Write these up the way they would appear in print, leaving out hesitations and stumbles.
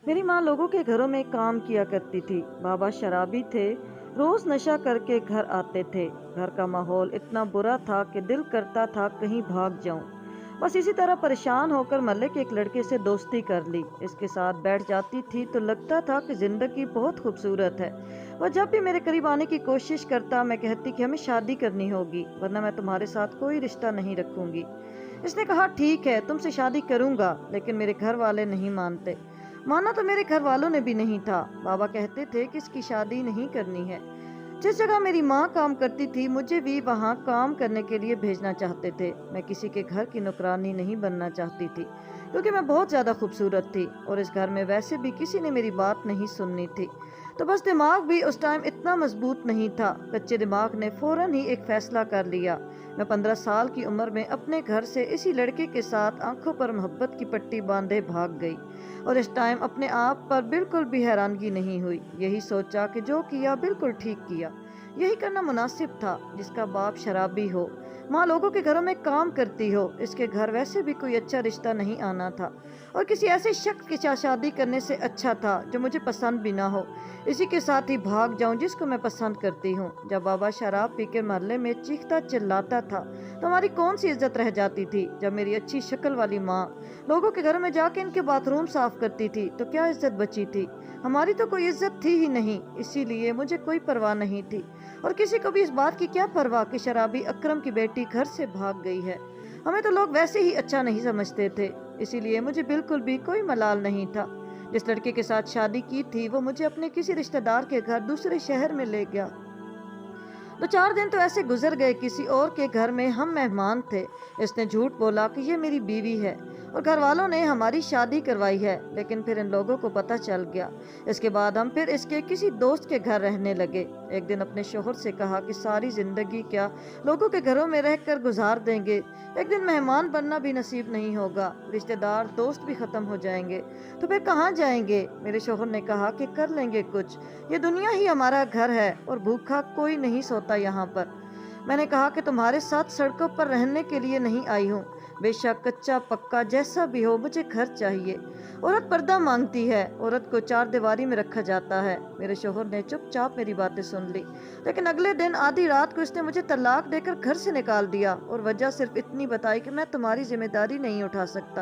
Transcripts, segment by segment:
मेरी माँ लोगों के घरों में काम किया करती थी। बाबा शराबी थे, रोज नशा करके घर आते थे। घर का माहौल इतना बुरा था कि दिल करता था कहीं भाग जाऊं। बस इसी तरह परेशान होकर मोहल्ले के एक लड़के से दोस्ती कर ली। इसके साथ बैठ जाती थी तो लगता था कि जिंदगी बहुत खूबसूरत है। वह जब भी मेरे करीब आने की कोशिश करता, मैं कहती कि हमें शादी करनी होगी, वरना मैं तुम्हारे साथ कोई रिश्ता नहीं रखूंगी। इसने कहा ठीक है, तुमसे शादी करूंगा, लेकिन मेरे घर वाले नहीं मानते। माना तो मेरे घर वालों ने भी नहीं था। बाबा कहते थे कि इसकी शादी नहीं करनी है। जिस जगह मेरी माँ काम करती थी, मुझे भी वहाँ काम करने के लिए भेजना चाहते थे। मैं किसी के घर की नौकरानी नहीं बनना चाहती थी, क्योंकि मैं बहुत ज्यादा खूबसूरत थी और इस घर में वैसे भी किसी ने मेरी बात नहीं सुननी थी। तो बस दिमाग भी उस टाइम इतना मजबूत नहीं था। कच्चे दिमाग ने फौरन ही एक फैसला कर लिया। मैं 15 साल की उम्र में अपने घर से इसी लड़के के साथ आंखों पर मोहब्बत की पट्टी बांधे भाग गई। और इस टाइम अपने आप पर बिल्कुल भी हैरानगी नहीं हुई। यही सोचा कि जो किया बिल्कुल ठीक किया। यही करना मुनासिब था। जिसका बाप शराबी हो, माँ लोगों के घरों में काम करती हो, इसके घर वैसे भी कोई अच्छा रिश्ता नहीं आना था। और किसी ऐसे शख्स के साथ शादी करने से अच्छा था जो मुझे पसंद भी ना हो। इसी के साथ ही भाग जाऊं जिसको मैं पसंद करती हूँ। जब बाबा शराब पीकर मोहल्ले में चीखता चिल्लाता था तो हमारी कौन सी इज्जत रह जाती थी। जब मेरी अच्छी शक्ल वाली माँ लोगों के घर में जाके इनके बाथरूम साफ करती थी तो क्या इज्जत बची थी। हमारी तो कोई इज्जत थी ही नहीं। इसीलिए मुझे कोई परवाह नहीं थी, और किसी को भी इस बात की क्या परवाह कि शराबी अकरम की बेटी घर से भाग गई है। हमें तो लोग वैसे ही अच्छा नहीं समझते थे। इसीलिए मुझे बिल्कुल भी कोई मलाल नहीं था। जिस लड़के के साथ शादी की थी वो मुझे अपने किसी रिश्तेदार के घर दूसरे शहर में ले गया। 2-4 दिन तो ऐसे गुजर गए, किसी और के घर में हम मेहमान थे। इसने झूठ बोला कि ये मेरी बीवी है और घर वालों ने हमारी शादी करवाई है, लेकिन फिर इन लोगों को पता चल गया। इसके बाद हम फिर इसके किसी दोस्त के घर रहने लगे। एक दिन अपने शोहर से कहा कि सारी जिंदगी क्या लोगों के घरों में रहकर गुजार देंगे, एक दिन मेहमान बनना भी नसीब नहीं होगा, रिश्तेदार दोस्त भी खत्म हो जाएंगे, तो फिर कहाँ जाएंगे। मेरे शोहर ने कहा कि कर लेंगे कुछ, ये दुनिया ही हमारा घर है और भूखा कोई नहीं सोता यहाँ पर। मैंने कहा कि तुम्हारे साथ सड़कों पर रहने के लिए नहीं आई हूँ। बेशक कच्चा पक्का जैसा भी हो, मुझे घर चाहिए। औरत पर्दा मांगती है, औरत को चार दीवारी में रखा जाता है। मेरे शोहर ने चुपचाप मेरी बातें सुन ली, लेकिन अगले दिन आधी रात को इसने मुझे तलाक देकर घर से निकाल दिया और वजह सिर्फ इतनी बताई कि मैं तुम्हारी जिम्मेदारी नहीं उठा सकता,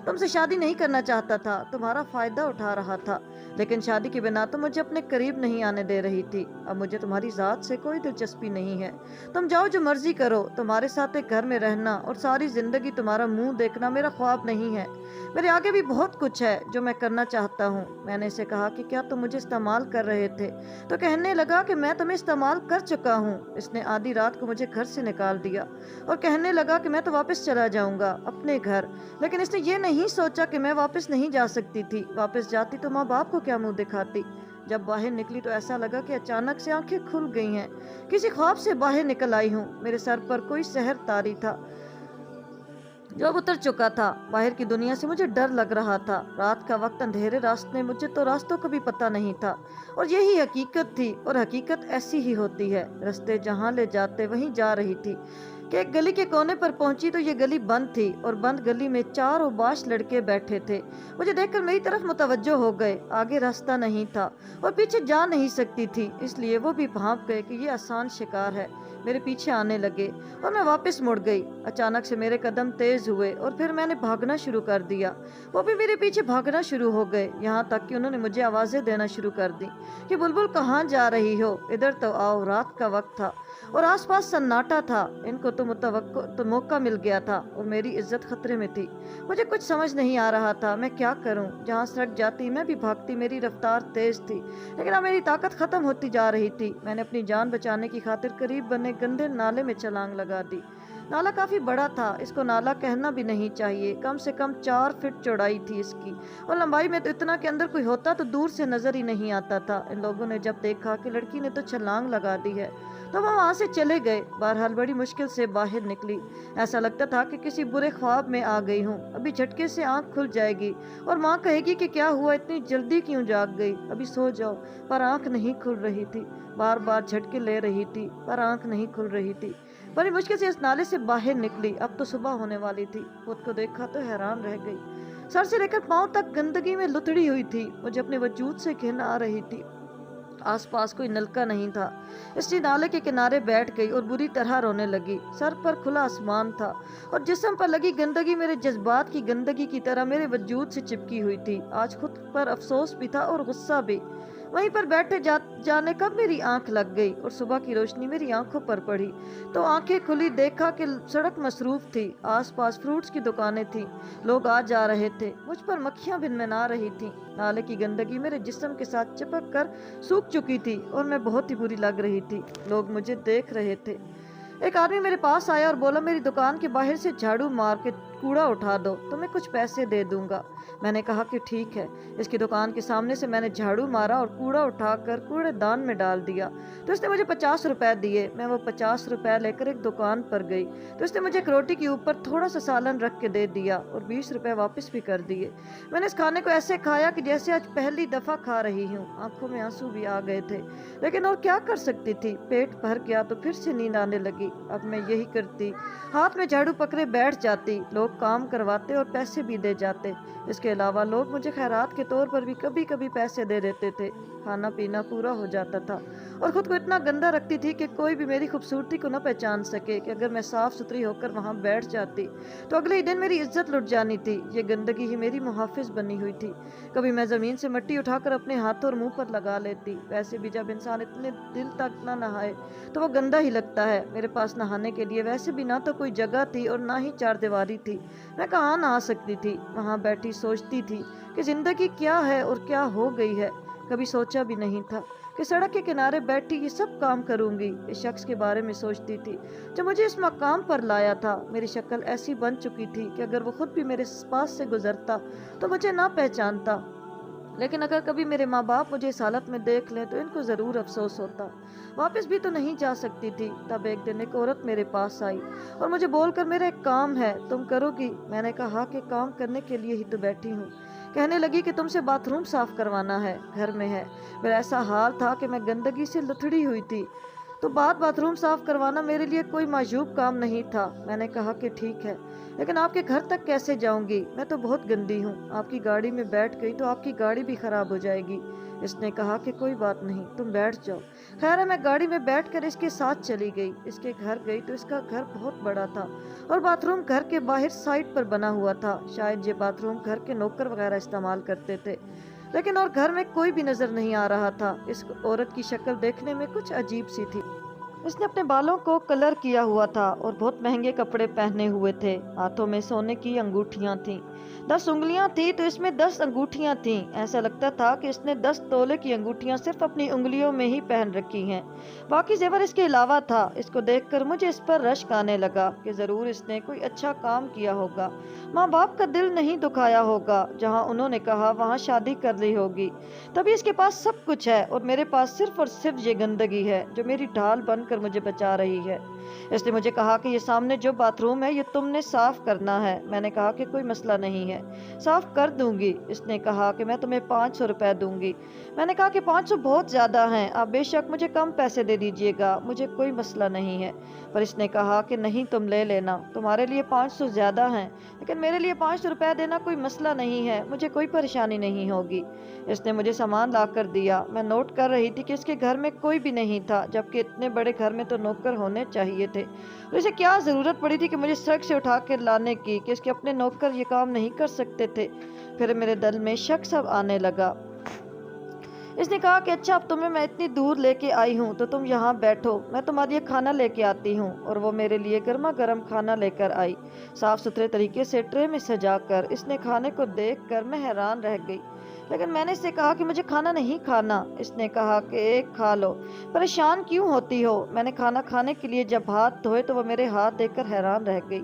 तुमसे शादी नहीं करना चाहता था, तुम्हारा फायदा उठा रहा था, लेकिन शादी के बिना तो मुझे अपने करीब नहीं आने दे रही थी। अब मुझे तुम्हारी जात से कोई दिलचस्पी नहीं है, तुम जाओ जो मर्जी करो। तुम्हारे साथ एक घर में रहना और सारी जिंदगी तुम्हारा मुंह देखना मेरा ख्वाब नहीं है। मेरे आगे भी बहुत कुछ है जो मैं करना चाहता हूँ। मैंने इसे कहा कि क्या तुम मुझे इस्तेमाल कर रहे थे, तो कहने लगा कि मैं तुम्हें इस्तेमाल कर चुका हूँ। इसने आधी रात को मुझे घर से निकाल दिया और कहने लगा कि मैं तो वापस चला जाऊंगा अपने घर, लेकिन इसने ये नहीं सोचा कि मैं वापस नहीं जा सकती थी। वापस जाती तो माँ बाप को क्या मुंह दिखाती। जब बाहर निकली तो ऐसा लगा कि अचानक से आंखें खुल गई हैं, किसी ख्वाब से बाहर निकल आई हूँ। मेरे सर पर कोई सहर तारी था जो अब उतर चुका था। बाहर की दुनिया से मुझे डर लग रहा था। रात का वक्त, अंधेरे रास्ते, मुझे तो रास्तों का भी पता नहीं था। और यही हकीकत थी, और हकीकत ऐसी ही होती है, रास्ते जहाँ ले जाते वहीं जा रही थी कि एक गली के कोने पर पहुंची तो ये गली बंद थी और बंद गली में 4 उबाश लड़के बैठे थे। मुझे देखकर मेरी तरफ मुतवज्जो हो गए। आगे रास्ता नहीं था और पीछे जा नहीं सकती थी, इसलिए वो भी भांप गए कि ये आसान शिकार है। मेरे पीछे आने लगे और मैं वापस मुड़ गई। अचानक से मेरे कदम तेज हुए और फिर मैंने भागना शुरू कर दिया। वो भी मेरे पीछे भागना शुरू हो गए, यहाँ तक कि उन्होंने मुझे आवाजें देना शुरू कर दी कि बुलबुल कहाँ जा रही हो, इधर तो आओ। रात का वक्त था और आसपास सन्नाटा था। इनको तो मौका मिल गया था और मेरी इज्जत खतरे में थी। मुझे कुछ समझ नहीं आ रहा था मैं क्या करूं। जहां सड़क जाती मैं भी भागती, मेरी रफ्तार तेज थी, लेकिन अब मेरी ताकत खत्म होती जा रही थी। मैंने अपनी जान बचाने की खातिर करीब बने गंदे नाले में छलांग लगा दी। नाला काफी बड़ा था, इसको नाला कहना भी नहीं चाहिए। कम से कम 4 फीट चौड़ाई थी इसकी, और लंबाई में तो इतना कि अंदर कोई होता तो दूर से नजर ही नहीं आता था। इन लोगों ने जब देखा कि लड़की ने तो छलांग लगा दी है तो वो वहां से चले गए। बहरहाल बड़ी मुश्किल से बाहर निकली। ऐसा लगता था कि किसी बुरे ख्वाब में आ गई हूँ। अभी झटके से आंख खुल जाएगी और माँ कहेगी कि क्या हुआ, इतनी जल्दी क्यों जाग गई, अभी सो जाओ। पर आंख नहीं खुल रही थी। बार बार झटके ले रही थी पर आंख नहीं खुल रही थी। बड़ी मुश्किल से इस नाले से बाहर निकली। अब तो सुबह होने वाली थी। खुद को देखा तो हैरान रह गई। सर से लेकर पांव तक गंदगी में लुथड़ी हुई थी। मुझे अपने वजूद से घिन आ रही थी। आसपास कोई नलका नहीं था, इसलिए नाले के किनारे बैठ गई और बुरी तरह रोने लगी। सर पर खुला आसमान था और जिस्म पर लगी गंदगी मेरे जज्बात की गंदगी की तरह मेरे वजूद से चिपकी हुई थी। आज खुद पर अफसोस भी था और गुस्सा भी। वहीं पर बैठे जाने कब मेरी आंख लग गई और सुबह की रोशनी मेरी आंखों पर पड़ी तो आंखें खुली, देखा कि सड़क मसरूफ थी। आसपास फ्रूट्स की दुकानें थी, लोग आ जा रहे थे। मुझ पर मक्खियां भिनभिना रही थी। नाले की गंदगी मेरे जिस्म के साथ चिपक कर सूख चुकी थी और मैं बहुत ही बुरी लग रही थी। लोग मुझे देख रहे थे। एक आदमी मेरे पास आया और बोला, मेरी दुकान के बाहर से झाड़ू मार के कूड़ा उठा दो तो मैं कुछ पैसे दे दूंगा। मैंने कहा कि ठीक है। इसकी दुकान के सामने से मैंने झाड़ू मारा और कूड़ा उठाकर कूड़ेदान में डाल दिया तो इसने मुझे 50 रुपए दिए। मैं वो 50 रुपए लेकर एक दुकान पर गई तो इसने मुझे एक रोटी के ऊपर थोड़ा सा सालन रख के दे दिया और 20 रुपए वापस भी कर दिए। मैंने इस खाने को ऐसे खाया कि जैसे आज पहली दफा खा रही हूँ। आंखों में आंसू भी आ गए थे, लेकिन और क्या कर सकती थी। पेट भर गया तो फिर से नींद आने लगी। अब मैं यही करती, हाथ में झाड़ू पकड़े बैठ जाती। लोग काम करवाते और पैसे भी दे जाते। इसके अलावा लोग मुझे खैरात के तौर पर भी कभी कभी पैसे दे देते थे। खाना पीना पूरा हो जाता था और खुद को इतना गंदा रखती थी कि कोई भी मेरी खूबसूरती को न पहचान सके कि अगर मैं साफ सुथरी होकर वहां बैठ जाती तो अगले ही दिन मेरी इज्जत लुट जानी थी। ये गंदगी ही मेरी मुहाफिज बनी हुई थी। कभी मैं जमीन से मिट्टी उठाकर अपने हाथों और मुंह पर लगा लेती। वैसे भी जब इंसान इतने दिल तक न नहाए तो वो गंदा ही लगता है। मेरे पास नहाने के लिए वैसे भी ना तो कोई जगह थी और ना ही चारदीवारी थी। मैं कहाँ नहा सकती थी। वहां बैठी सोचती थी कि जिंदगी क्या है और क्या हो गई है। कभी सोचा भी नहीं था कि सड़क के किनारे बैठी ये सब काम करूंगी। इस शख्स के बारे में सोचती थी जो मुझे इस मकाम पर लाया था। मेरी शक्ल ऐसी बन चुकी थी कि अगर वो खुद भी मेरे पास से गुजरता तो मुझे ना पहचानता, लेकिन अगर कभी मेरे माँ बाप मुझे इस हालत में देख लें तो इनको जरूर अफसोस होता। वापस भी तो नहीं जा सकती थी। तब एक दिन एक औरत मेरे पास आई और मुझे बोलकर, मेरा एक काम है, तुम करोगी? मैंने कहा कि काम करने के लिए ही तो बैठी हूँ। कहने लगी कि तुमसे बाथरूम साफ करवाना है, घर में है। मेरा ऐसा हाल था कि मैं गंदगी से लुथड़ी हुई थी तो बाथरूम साफ करवाना मेरे लिए कोई मायूब काम नहीं था। मैंने कहा कि ठीक है, लेकिन आपके घर तक कैसे जाऊंगी? मैं तो बहुत गंदी हूँ। आपकी गाड़ी में बैठ गई तो आपकी गाड़ी भी खराब हो जाएगी। इसने कहा कि कोई बात नहीं, तुम बैठ जाओ। खैर मैं गाड़ी में बैठकर इसके साथ चली गई। इसके घर गई तो इसका घर बहुत बड़ा था और बाथरूम घर के बाहर साइड पर बना हुआ था। शायद ये बाथरूम घर के नौकर वगैरह इस्तेमाल करते थे, लेकिन और घर में कोई भी नजर नहीं आ रहा था। इस औरत की शक्ल देखने में कुछ अजीब सी थी। इसने अपने बालों को कलर किया हुआ था और बहुत महंगे कपड़े पहने हुए थे। हाथों में सोने की अंगूठियां थीं। 10 उंगलियां थी तो इसमें 10 अंगूठियां थीं। ऐसा लगता था कि इसने 10 तोले की अंगूठियां सिर्फ अपनी उंगलियों में ही पहन रखी हैं। बाकी जेवर इसके अलावा था। इसको देखकर मुझे इस पर रश्क आने लगा कि जरूर इसने कोई अच्छा काम किया होगा। माँ बाप का दिल नहीं दुखाया होगा। जहाँ उन्होंने कहा वहाँ शादी कर ली होगी। तभी इसके पास सब कुछ है और मेरे पास सिर्फ और सिर्फ ये गंदगी है जो मेरी ढाल बनकर मुझे बचा रही है। इसने मुझे कहा कि ये सामने जो बाथरूम है ये तुमने साफ करना है। मैंने कहा कि कोई मसला नहीं है, साफ कर दूंगी। इसने कहा कि मैं तुम्हें 500 रुपए दूंगी। मैंने कहा कि 500 बहुत ज्यादा हैं, आप बेशक मुझे कम पैसे दे दीजिएगा, मुझे कोई मसला नहीं है। पर इसने कहा कि नहीं, तुम ले लेना, तुम्हारे लिए 500 ज्यादा हैं, लेकिन मेरे लिए 500 रुपए देना कोई मसला नहीं है, मुझे कोई परेशानी नहीं होगी। इसने मुझे सामान ला कर दिया। मैं नोट कर रही थी कि इसके घर में कोई भी नहीं था, जबकि इतने बड़े घर में तो नौकर होने चाहिए थे। और इसे क्या जरूरत पड़ी थी कि मुझे सड़क से उठा कर लाने की, कि इसके अपने नौकर ये काम नहीं कर सकते थे। फिर मेरे दिल में शक सब आने लगा। इसने कहा कि अच्छा, अब तुम्हें मैं इतनी दूर लेके आई हूँ तो तुम यहाँ बैठो, मैं तुम्हारे लिए खाना लेके आती हूँ। और वो मेरे लिए गर्मा गर्म खाना लेकर आई, साफ सुथरे तरीके से ट्रे में सजाकर। इसने खाने को देखकर मैं हैरान रह गई, लेकिन मैंने इससे कहा कि मुझे खाना नहीं खाना। इसने कहा कि एक खा लो, परेशान क्यों होती हो? मैंने खाना खाने के लिए जब हाथ धोए तो वो मेरे हाथ देखकर हैरान रह गई।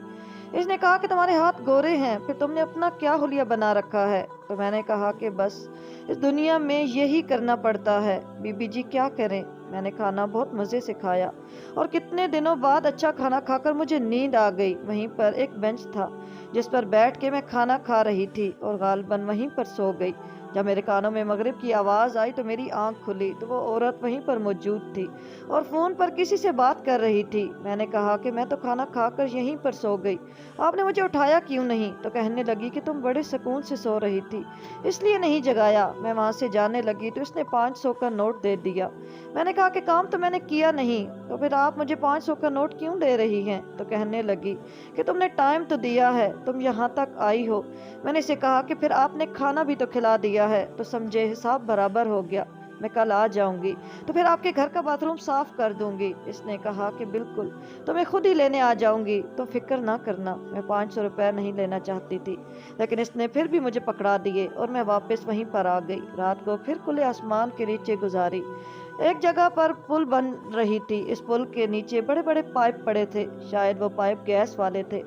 इसने कहा कि तुम्हारे हाथ गोरे हैं, फिर तुमने अपना क्या हुलिया बना रखा है? تو میں نے کہا کہ بس اس دنیا میں یہی کرنا پڑتا ہے، بی بی جی کیا کریں۔ میں نے کھانا بہت مزے سے کھایا اور کتنے دنوں بعد اچھا کھانا کھا کر مجھے نیند آ گئی۔ وہیں پر ایک بینچ تھا جس پر بیٹھ کے میں کھانا کھا رہی تھی اور غالباً وہیں پر سو گئی۔ جب میرے کانوں میں مغرب کی آواز آئی تو میری آنکھ کھلی تو وہ عورت وہیں پر موجود تھی اور فون پر کسی سے بات کر رہی تھی۔ میں نے کہا کہ میں تو کھانا کھا کر یہیں پر سو گئی، آپ نے مجھے اٹھایا کیوں نہیں؟ تو کہنے لگی کہ تم بڑے سکون سے سو رہی تھی اس لیے نہیں جگایا۔ میں وہاں سے جانے لگی تو اس نے 500 کا نوٹ دے دیا۔ میں نے کہا کہ کام تو میں نے کیا نہیں، تو پھر آپ مجھے 500 کا نوٹ کیوں دے رہی ہیں؟ تو کہنے لگی کہ تم نے ٹائم تو دیا ہے، تم یہاں تک آئی ہو۔ میں نے اسے کہا کہ پھر آپ نے کھانا بھی تو کھلا دیا ہے تو سمجھے حساب برابر ہو گیا۔ میں کل آ جاؤں گی تو پھر آپ کے گھر کا باتھ روم صاف کر دوں گی۔ اس نے کہا کہ بالکل، تو میں خود ہی لینے آ جاؤں گی، تو فکر نہ کرنا۔ میں 500 روپے نہیں لینا چاہتی تھی لیکن اس نے پھر بھی مجھے پکڑا دیے اور میں واپس وہیں پر آ گئی۔ رات کو پھر کھلے آسمان کے نیچے گزاری۔ ایک جگہ پر پل بن رہی تھی، اس پل کے نیچے بڑے بڑے پائپ پڑے تھے، شاید وہ پائپ گیس والے تھے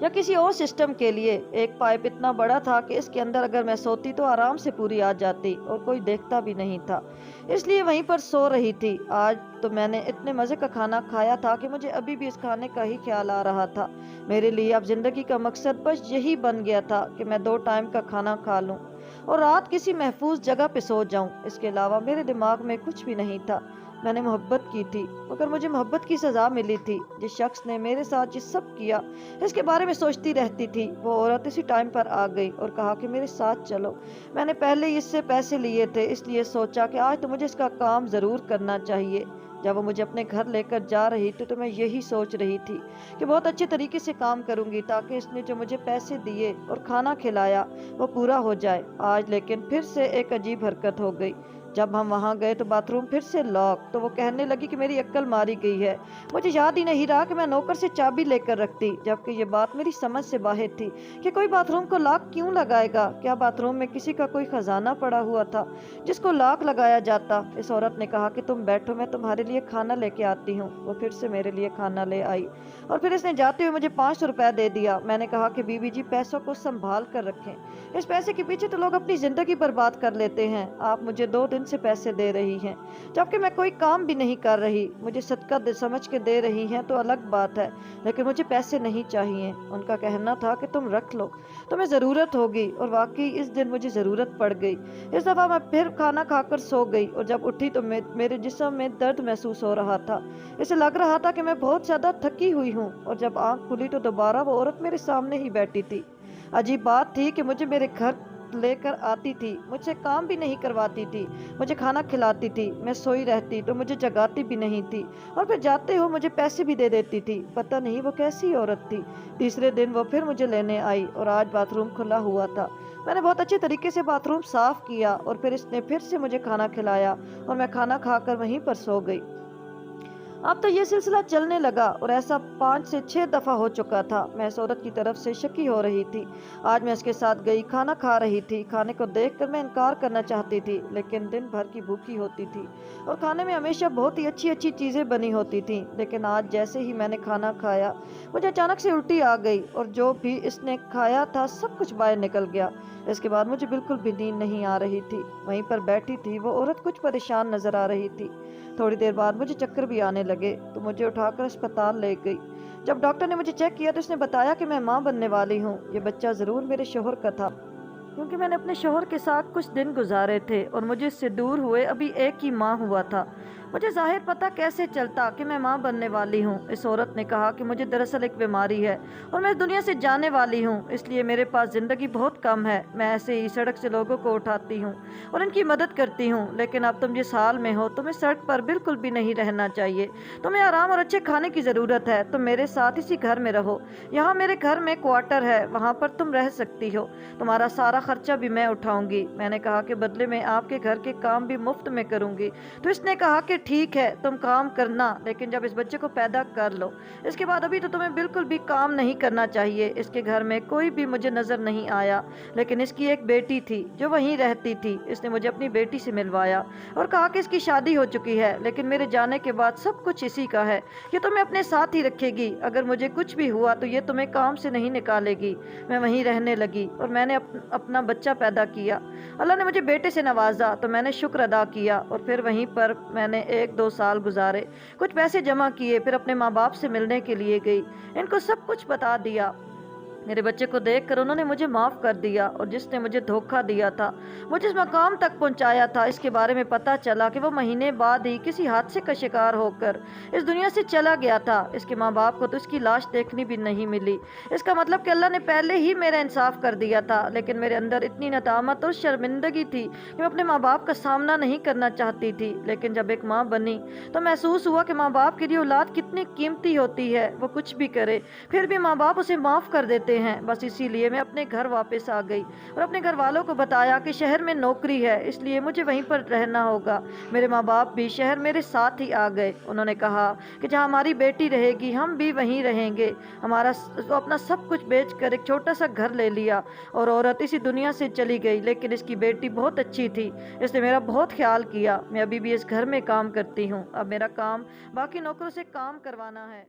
یا کسی اور سسٹم کے لیے۔ ایک پائپ اتنا بڑا تھا کہ اس کے اندر اگر میں سوتی تو آرام سے پوری آ جاتی اور کوئی دیکھتا بھی نہیں تھا، اس لیے وہیں پر سو رہی تھی۔ آج تو میں نے اتنے مزے کا کھانا کھایا تھا کہ مجھے ابھی بھی اس کھانے کا ہی خیال آ رہا تھا۔ میرے لیے اب زندگی کا مقصد بس یہی بن گیا تھا کہ میں 2 ٹائم کا کھانا کھا لوں اور رات کسی محفوظ جگہ پہ سو جاؤں۔ اس کے علاوہ میرے دماغ میں کچھ بھی نہیں تھا۔ میں نے محبت کی تھی مگر مجھے محبت کی سزا ملی تھی۔ جس شخص نے میرے ساتھ یہ سب کیا اس کے بارے میں سوچتی رہتی تھی۔ وہ عورت اسی ٹائم پر آ گئی اور کہا کہ میرے ساتھ چلو۔ میں نے پہلے ہی اس سے پیسے لیے تھے اس لیے سوچا کہ آج تو مجھے اس کا کام ضرور کرنا چاہیے۔ جب وہ مجھے اپنے گھر لے کر جا رہی تھی تو میں یہی سوچ رہی تھی کہ بہت اچھے طریقے سے کام کروں گی تاکہ اس نے جو مجھے پیسے دیے اور کھانا کھلایا وہ پورا ہو جائے۔ آج لیکن پھر سے ایک عجیب حرکت ہو گئی۔ جب ہم وہاں گئے تو باتھ روم پھر سے لاک، تو وہ کہنے لگی کہ میری عقل ماری گئی ہے۔ مجھے یاد ہی نہیں رہا کہ میں نوکر سے چابی لے کر رکھتی، جبکہ یہ بات میری سمجھ سے باہر تھی کہ کوئی باتھ روم کو لاک کیوں لگائے گا؟ کیا باتھ روم میں کسی کا کوئی خزانہ پڑا ہوا تھا جس کو لاک لگایا جاتا؟ اس عورت نے کہا کہ تم بیٹھو، میں تمہارے لیے کھانا لے کے آتی ہوں۔ وہ پھر سے میرے لیے کھانا لے آئی اور پھر اس نے جاتے ہوئے مجھے 500 روپے دے دیا۔ میں نے کہا کہ بی بی جی پیسوں کو سنبھال کر رکھیں، اس پیسے کے پیچھے تو لوگ اپنی زندگی برباد کر لیتے ہیں۔ آپ مجھے 2 دن سے پیسے دے رہی ہیں جبکہ میں کوئی کام بھی نہیں کر رہی، مجھے صدقہ سمجھ کے دے رہی ہیں تو الگ بات ہے، لیکن مجھے پیسے نہیں چاہیے۔ ان کا کہنا تھا کہ تم رکھ لو، تمہیں ضرورت ہوگی، اور واقعی اس دن مجھے ضرورت پڑ گئی۔ اس دفعہ میں پھر کھانا کھا کر سو گئی اور جب اٹھی تو میرے جسم میں درد محسوس ہو رہا تھا۔ اسے لگ رہا تھا کہ میں بہت زیادہ تھکی ہوئی ہوں، اور جب آنکھ کھلی تو دوبارہ وہ عورت میرے سامنے ہی بیٹھی تھی۔ عجیب بات تھی کہ مجھے میرے گھر لے کر آتی تھی، مجھ سے کام بھی نہیں کرواتی تھی، مجھے کھانا کھلاتی تھی، میں سوئی رہتی تو مجھے جگاتی بھی نہیں تھی، اور پھر جاتے ہو مجھے پیسے بھی دے دیتی تھی۔ پتہ نہیں وہ کیسی عورت تھی۔ تیسرے دن وہ پھر مجھے لینے آئی اور آج باتھ روم کھلا ہوا تھا۔ میں نے بہت اچھے طریقے سے باتھ روم صاف کیا اور پھر اس نے پھر سے مجھے کھانا کھلایا اور میں کھانا کھا کر وہیں پر سو گئی۔ اب تو یہ سلسلہ چلنے لگا اور ایسا 5 سے 6 دفعہ ہو چکا تھا۔ میں اس عورت کی طرف سے شکی ہو رہی تھی۔ آج میں اس کے ساتھ گئی، کھانا کھا رہی تھی۔ کھانے کو دیکھ کر میں انکار کرنا چاہتی تھی لیکن دن بھر کی بھوکی ہوتی تھی اور کھانے میں ہمیشہ بہت ہی اچھی اچھی چیزیں بنی ہوتی تھیں، لیکن آج جیسے ہی میں نے کھانا کھایا مجھے اچانک سے الٹی آ گئی اور جو بھی اس نے کھایا تھا سب کچھ باہر نکل گیا۔ اس کے بعد مجھے بالکل بھی نیند نہیں آ رہی تھی۔ وہیں پر بیٹھی تھی وہ عورت کچھ پریشان نظر آ رہی تھی۔ تھوڑی دیر بعد مجھے چکر بھی آنے لگے تو مجھے اٹھا کر اسپتال لے گئی۔ جب ڈاکٹر نے مجھے چیک کیا تو اس نے بتایا کہ میں ماں بننے والی ہوں۔ یہ بچہ ضرور میرے شوہر کا تھا کیونکہ میں نے اپنے شوہر کے ساتھ کچھ دن گزارے تھے اور مجھے اس سے دور ہوئے ابھی ایک ہی ماہ ہوا تھا۔ مجھے ظاہر پتہ کیسے چلتا کہ میں ماں بننے والی ہوں؟ اس عورت نے کہا کہ مجھے دراصل ایک بیماری ہے اور میں اس دنیا سے جانے والی ہوں، اس لیے میرے پاس زندگی بہت کم ہے۔ میں ایسے ہی سڑک سے لوگوں کو اٹھاتی ہوں اور ان کی مدد کرتی ہوں، لیکن اب تم جس حال میں ہو تمہیں سڑک پر بالکل بھی نہیں رہنا چاہیے۔ تمہیں آرام اور اچھے کھانے کی ضرورت ہے۔ تم میرے ساتھ اسی گھر میں رہو، یہاں میرے گھر میں کوارٹر ہے، وہاں پر تم رہ سکتی ہو، تمہارا سارا خرچہ بھی میں اٹھاؤں گی۔ میں نے کہا کہ بدلے میں آپ کے گھر کے کام بھی مفت میں کروں گی۔ تو اس نے کہا کہ ٹھیک ہے تم کام کرنا، لیکن جب اس بچے کو پیدا کر لو، اس کے بعد ابھی تو تمہیں بالکل بھی کام نہیں کرنا چاہیے۔ اس کے گھر میں کوئی بھی مجھے نظر نہیں آیا، لیکن اس کی ایک بیٹی تھی جو وہیں رہتی تھی۔ इसने मुझे अपनी बेटी से मिलवाया और कहा कि इसकी शादी हो चुकी है, लेकिन मेरे जाने के बाद सब कुछ इसी का है। ये तुम्हें अपने साथ ही रखेगी। अगर मुझे कुछ भी हुआ तो ये तुम्हें काम से नहीं निकालेगी। मैं वहीं रहने लगी और मैंने अपना बच्चा पैदा किया। अल्लाह ने मुझे बेटे से नवाजा तो मैंने शुक्र अदा किया और फिर वहीं पर मैंने 1-2 साल गुजारे। कुछ पैसे जमा किए, फिर अपने माँ बाप से मिलने के लिए गई। इनको सब कुछ बता दिया। मेरे बच्चे को देखकर उन्होंने मुझे माफ़ कर दिया और जिसने मुझे धोखा दिया था, मुझे इस मकाम तक पहुंचाया था, इसके बारे में पता चला कि वो महीने बाद ही किसी हादसे का शिकार होकर इस दुनिया से चला गया था। इसके माँ बाप को तो इसकी लाश देखनी भी नहीं मिली। इसका मतलब कि अल्लाह ने पहले ही मेरा इंसाफ कर दिया था, लेकिन मेरे अंदर इतनी नदामत और शर्मिंदगी थी कि मैं अपने माँ बाप का सामना नहीं करना चाहती थी। लेकिन जब एक माँ बनी तो महसूस हुआ कि माँ बाप के लिए औलाद कितनी कीमती होती है। वो कुछ भी करे फिर भी माँ बाप उसे माफ़ कर देते हैं। बस इसीलिए मैं अपने घर वापस आ गई और अपने घर वालों को बताया कि शहर में नौकरी है, इसलिए मुझे वहीं पर रहना होगा। मेरे माँ बाप भी शहर मेरे साथ ही आ गए। उन्होंने कहा कि जहाँ हमारी बेटी रहेगी हम भी वहीं रहेंगे। तो अपना सब कुछ बेचकर एक छोटा सा घर ले लिया और औरत इसी दुनिया से चली गई। लेकिन इसकी बेटी बहुत अच्छी थी, इसने मेरा बहुत ख्याल किया। मैं अभी भी इस घर में काम करती हूँ। अब मेरा काम बाकी नौकरों से काम करवाना है।